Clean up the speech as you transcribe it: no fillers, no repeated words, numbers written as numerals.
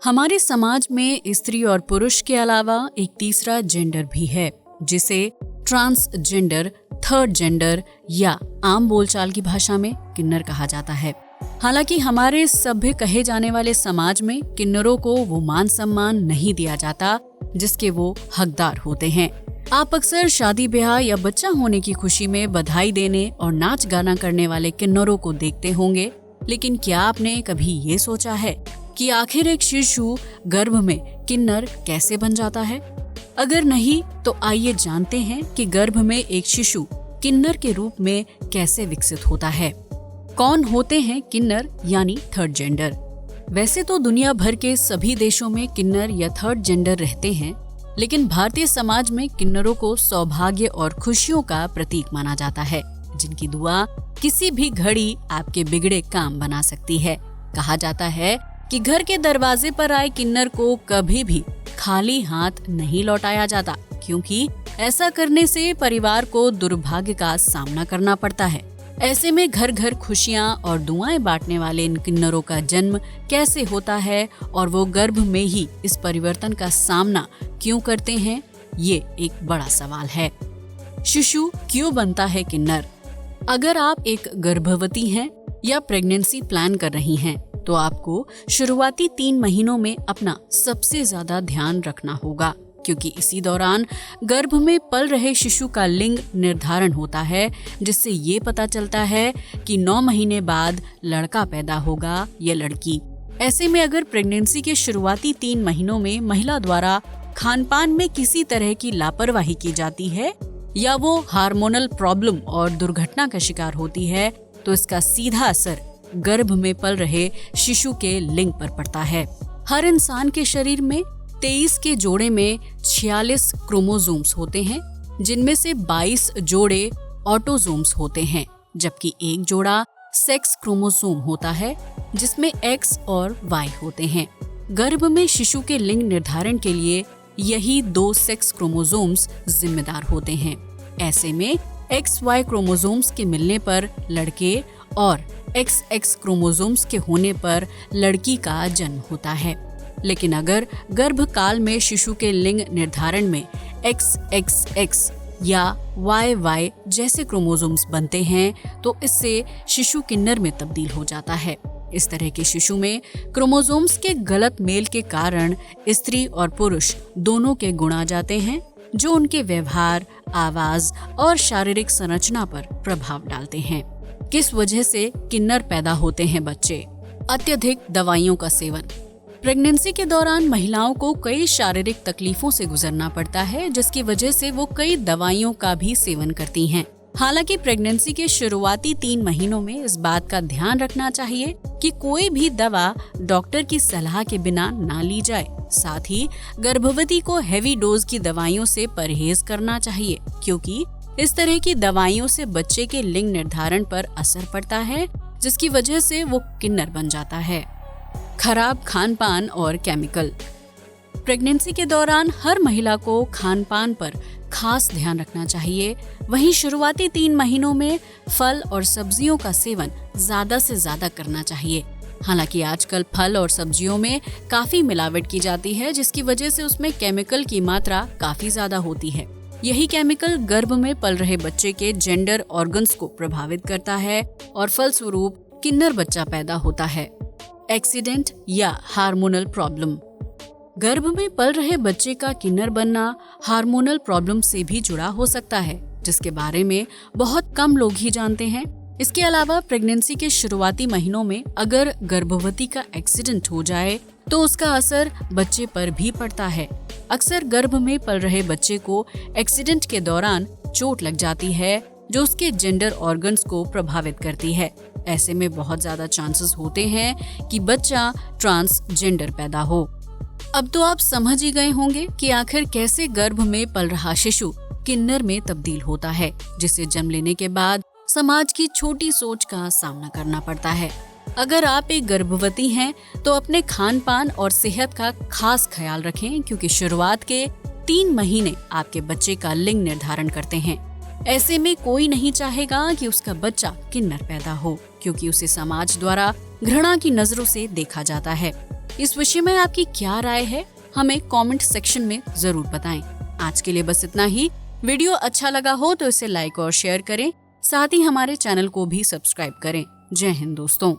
हमारे समाज में स्त्री और पुरुष के अलावा एक तीसरा जेंडर भी है, जिसे ट्रांसजेंडर, थर्ड जेंडर या आम बोलचाल की भाषा में किन्नर कहा जाता है। हालांकि हमारे सभ्य कहे जाने वाले समाज में किन्नरों को वो मान सम्मान नहीं दिया जाता जिसके वो हकदार होते हैं। आप अक्सर शादी ब्याह या बच्चा होने की खुशी में बधाई देने और नाच गाना करने वाले किन्नरों को देखते होंगे, लेकिन क्या आपने कभी ये सोचा है कि आखिर एक शिशु गर्भ में किन्नर कैसे बन जाता है? अगर नहीं तो आइए जानते हैं कि गर्भ में एक शिशु किन्नर के रूप में कैसे विकसित होता है। कौन होते हैं किन्नर यानी थर्ड जेंडर? वैसे तो दुनिया भर के सभी देशों में किन्नर या थर्ड जेंडर रहते हैं, लेकिन भारतीय समाज में किन्नरों को सौभाग्य और खुशियों का प्रतीक माना जाता है, जिनकी दुआ किसी भी घड़ी आपके बिगड़े काम बना सकती है। कहा जाता है कि घर के दरवाजे पर आए किन्नर को कभी भी खाली हाथ नहीं लौटाया जाता, क्योंकि ऐसा करने से परिवार को दुर्भाग्य का सामना करना पड़ता है। ऐसे में घर घर खुशियां और दुआएं बांटने वाले इन किन्नरों का जन्म कैसे होता है और वो गर्भ में ही इस परिवर्तन का सामना क्यों करते हैं, ये एक बड़ा सवाल है। शिशु क्यों बनता है किन्नर? अगर आप एक गर्भवती हैं या प्रेगनेंसी प्लान कर रही हैं, तो आपको शुरुआती 3 महीनों में अपना सबसे ज्यादा ध्यान रखना होगा, क्योंकि इसी दौरान गर्भ में पल रहे शिशु का लिंग निर्धारण होता है, जिससे ये पता चलता है कि 9 महीने बाद लड़का पैदा होगा या लड़की। ऐसे में अगर प्रेगनेंसी के शुरुआती 3 महीनों में महिला द्वारा खानपान में किसी तरह की लापरवाही की जाती है या वो हार्मोनल प्रॉब्लम और दुर्घटना का शिकार होती है, तो इसका सीधा असर गर्भ में पल रहे शिशु के लिंग पर पड़ता है। हर इंसान के शरीर में 23 के जोड़े में 46 क्रोमोसोम्स होते हैं, जिनमें से 22 जोड़े ऑटोसोम्स होते हैं, जबकि एक जोड़ा सेक्स क्रोमोसोम होता है, जिसमें X और Y होते हैं। गर्भ में शिशु के लिंग निर्धारण के लिए यही 2 सेक्स क्रोमोसोम्स जिम्मेदार होते हैं। ऐसे में XY क्रोमोसोम्स के मिलने पर लड़के और XX क्रोमोसोम्स के होने पर लड़की का जन्म होता है। लेकिन अगर गर्भकाल में शिशु के लिंग निर्धारण में XXX या YY जैसे क्रोमोसोम्स बनते हैं, तो इससे शिशु किन्नर में तब्दील हो जाता है। इस तरह के शिशु में क्रोमोसोम्स के गलत मेल के कारण स्त्री और पुरुष दोनों के गुण आ जाते हैं, जो उनके व्यवहार, आवाज और शारीरिक संरचना पर प्रभाव डालते हैं। किस वजह से किन्नर पैदा होते हैं बच्चे? अत्यधिक दवाइयों का सेवन। प्रेगनेंसी के दौरान महिलाओं को कई शारीरिक तकलीफों से गुजरना पड़ता है, जिसकी वजह से वो कई दवाइयों का भी सेवन करती हैं। हालांकि प्रेगनेंसी के शुरुआती 3 महीनों में इस बात का ध्यान रखना चाहिए कि कोई भी दवा डॉक्टर की सलाह के बिना ना ली जाए। साथ ही गर्भवती को हेवी डोज की दवाइयों से परहेज करना चाहिए, क्योंकि इस तरह की दवाइयों से बच्चे के लिंग निर्धारण पर असर पड़ता है, जिसकी वजह से वो किन्नर बन जाता है। खराब खानपान और केमिकल। प्रेगनेंसी के दौरान हर महिला को खानपान पर खास ध्यान रखना चाहिए। वहीं शुरुआती 3 महीनों में फल और सब्जियों का सेवन ज्यादा से ज्यादा करना चाहिए। हालांकि आजकल फल और सब्जियों में काफी मिलावट की जाती है, जिसकी वजह से उसमें केमिकल की मात्रा काफी ज्यादा होती है। यही केमिकल गर्भ में पल रहे बच्चे के जेंडर ऑर्गन्स को प्रभावित करता है और फलस्वरूप किन्नर बच्चा पैदा होता है। एक्सीडेंट या हार्मोनल प्रॉब्लम। गर्भ में पल रहे बच्चे का किन्नर बनना हार्मोनल प्रॉब्लम से भी जुड़ा हो सकता है, जिसके बारे में बहुत कम लोग ही जानते हैं। इसके अलावा प्रेगनेंसी के शुरुआती महीनों में अगर गर्भवती का एक्सीडेंट हो जाए, तो उसका असर बच्चे पर भी पड़ता है। अक्सर गर्भ में पल रहे बच्चे को एक्सीडेंट के दौरान चोट लग जाती है, जो उसके जेंडर ऑर्गन्स को प्रभावित करती है। ऐसे में बहुत ज्यादा चांसेस होते हैं कि बच्चा ट्रांसजेंडर पैदा हो। अब तो आप समझ ही गए होंगे कि आखिर कैसे गर्भ में पल रहा शिशु किन्नर में तब्दील होता है, जिसे जन्म लेने के बाद समाज की छोटी सोच का सामना करना पड़ता है। अगर आप एक गर्भवती हैं, तो अपने खान पान और सेहत का खास ख्याल रखें, क्योंकि शुरुआत के 3 महीने आपके बच्चे का लिंग निर्धारण करते हैं। ऐसे में कोई नहीं चाहेगा कि उसका बच्चा किन्नर पैदा हो, क्योंकि उसे समाज द्वारा घृणा की नजरों से देखा जाता है। इस विषय में आपकी क्या राय है, हमें कमेंट सेक्शन में जरूर बताएं। आज के लिए बस इतना ही। वीडियो अच्छा लगा हो तो इसे लाइक और शेयर करें, साथ ही हमारे चैनल को भी सब्सक्राइब करें। जय हिंद दोस्तों।